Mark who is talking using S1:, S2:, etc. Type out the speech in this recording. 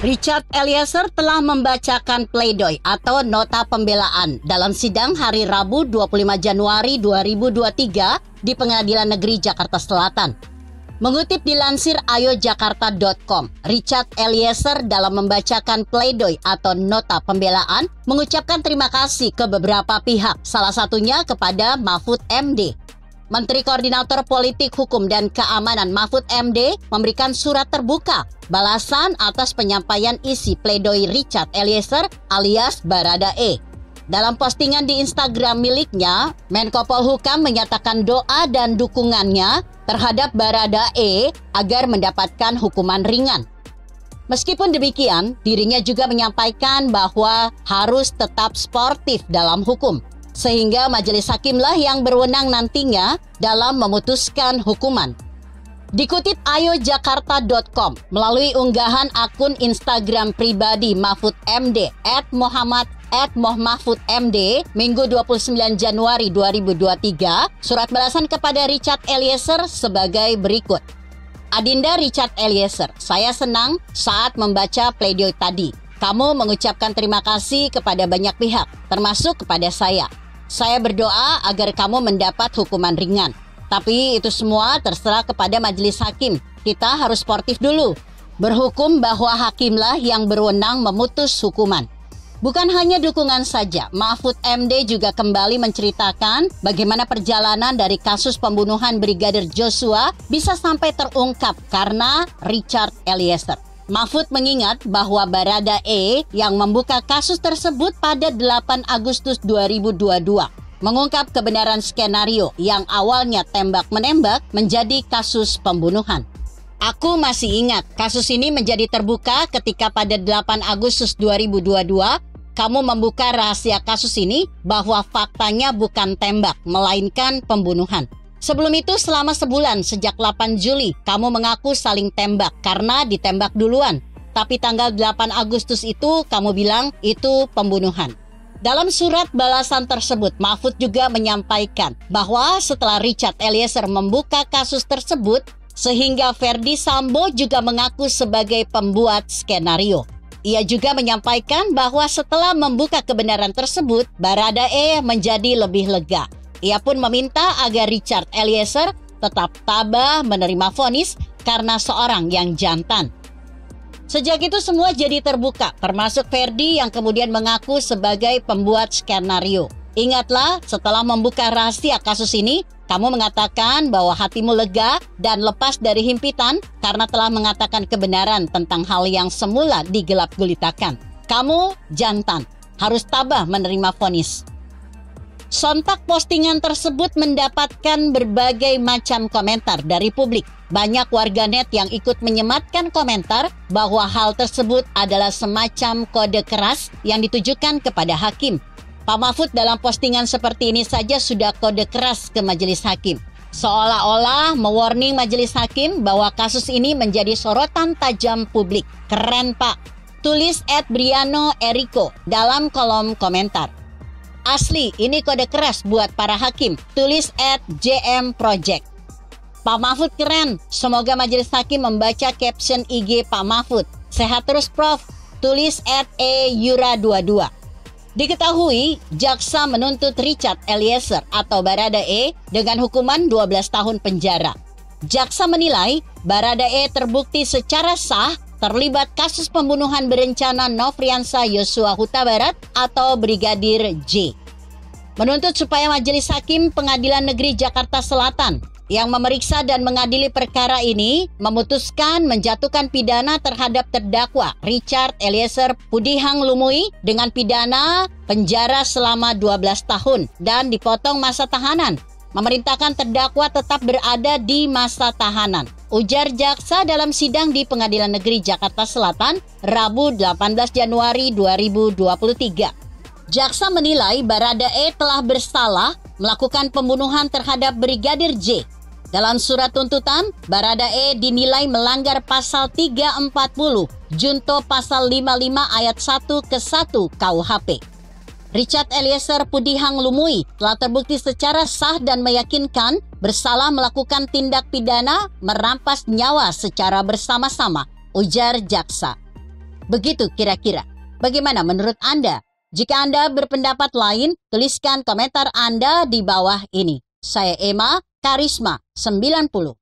S1: Richard Eliezer telah membacakan pledoi atau nota pembelaan dalam sidang hari Rabu 25 Januari 2023 di Pengadilan Negeri Jakarta Selatan. Mengutip dilansir ayojakarta.com, Richard Eliezer dalam membacakan pledoi atau nota pembelaan mengucapkan terima kasih ke beberapa pihak, salah satunya kepada Mahfud MD. Menteri Koordinator Politik Hukum dan Keamanan Mahfud MD memberikan surat terbuka balasan atas penyampaian isi pledoi Richard Eliezer alias Baradae. Dalam postingan di Instagram miliknya, Menko Polhukam menyatakan doa dan dukungannya terhadap Baradae agar mendapatkan hukuman ringan. Meskipun demikian, dirinya juga menyampaikan bahwa harus tetap sportif dalam hukum, sehingga majelis hakimlah yang berwenang nantinya dalam memutuskan hukuman. Dikutip ayojakarta.com melalui unggahan akun Instagram pribadi Mahfud MD @Mahfud_MD Minggu 29 Januari 2023, surat balasan kepada Richard Eliezer sebagai berikut. Adinda Richard Eliezer, saya senang saat membaca pledoi tadi. Kamu mengucapkan terima kasih kepada banyak pihak, termasuk kepada saya. Saya berdoa agar kamu mendapat hukuman ringan. Tapi itu semua terserah kepada majelis hakim. Kita harus sportif dulu. Berhukum bahwa hakimlah yang berwenang memutus hukuman. Bukan hanya dukungan saja, Mahfud MD juga kembali menceritakan bagaimana perjalanan dari kasus pembunuhan Brigadir Joshua bisa sampai terungkap karena Richard Eliezer. Mahfud mengingat bahwa Baradae yang membuka kasus tersebut pada 8 Agustus 2022 mengungkap kebenaran skenario yang awalnya tembak-menembak menjadi kasus pembunuhan. Aku masih ingat kasus ini menjadi terbuka ketika pada 8 Agustus 2022 kamu membuka rahasia kasus ini bahwa faktanya bukan tembak melainkan pembunuhan. Sebelum itu selama sebulan sejak 8 Juli kamu mengaku saling tembak karena ditembak duluan. Tapi tanggal 8 Agustus itu kamu bilang itu pembunuhan. Dalam surat balasan tersebut, Mahfud juga menyampaikan bahwa setelah Richard Eliezer membuka kasus tersebut, sehingga Verdi Sambo juga mengaku sebagai pembuat skenario. Ia juga menyampaikan bahwa setelah membuka kebenaran tersebut, Baradae menjadi lebih lega. Ia pun meminta agar Richard Eliezer tetap tabah menerima vonis karena seorang yang jantan. Sejak itu semua jadi terbuka, termasuk Verdi yang kemudian mengaku sebagai pembuat skenario. Ingatlah, setelah membuka rahasia kasus ini, kamu mengatakan bahwa hatimu lega dan lepas dari himpitan karena telah mengatakan kebenaran tentang hal yang semula digelap-gulitakan. Kamu jantan, harus tabah menerima vonis. Sontak postingan tersebut mendapatkan berbagai macam komentar dari publik. Banyak warganet yang ikut menyematkan komentar bahwa hal tersebut adalah semacam kode keras yang ditujukan kepada hakim. Pak Mahfud dalam postingan seperti ini saja sudah kode keras ke majelis hakim. Seolah-olah mewarning majelis hakim bahwa kasus ini menjadi sorotan tajam publik. Keren Pak, tulis @Briano Eriko dalam kolom komentar. Asli, ini kode keras buat para hakim, tulis @JM Project. Pak Mahfud keren, semoga majelis hakim membaca caption IG Pak Mahfud. Sehat terus Prof, tulis @EYura22. Diketahui, jaksa menuntut Richard Eliezer atau Baradae dengan hukuman 12 tahun penjara. Jaksa menilai Baradae terbukti secara sah terlibat kasus pembunuhan berencana Nofriansah Yosua Huta Barat atau Brigadir J. Menuntut supaya Majelis Hakim Pengadilan Negeri Jakarta Selatan yang memeriksa dan mengadili perkara ini memutuskan menjatuhkan pidana terhadap terdakwa Richard Eliezer Pudihang Lumui dengan pidana penjara selama 12 tahun dan dipotong masa tahanan. Memerintahkan terdakwa tetap berada di masa tahanan, ujar jaksa dalam sidang di Pengadilan Negeri Jakarta Selatan Rabu 18 Januari 2023. Jaksa menilai Baradae telah bersalah melakukan pembunuhan terhadap Brigadir J. Dalam surat tuntutan, Baradae dinilai melanggar pasal 340, junto pasal 55 ayat 1 ke 1 KUHP. Richard Eliezer Pudihang Lumui telah terbukti secara sah dan meyakinkan bersalah melakukan tindak pidana merampas nyawa secara bersama-sama, ujar jaksa. Begitu kira-kira. Bagaimana menurut Anda? Jika Anda berpendapat lain, tuliskan komentar Anda di bawah ini. Saya Emma, Karisma 90.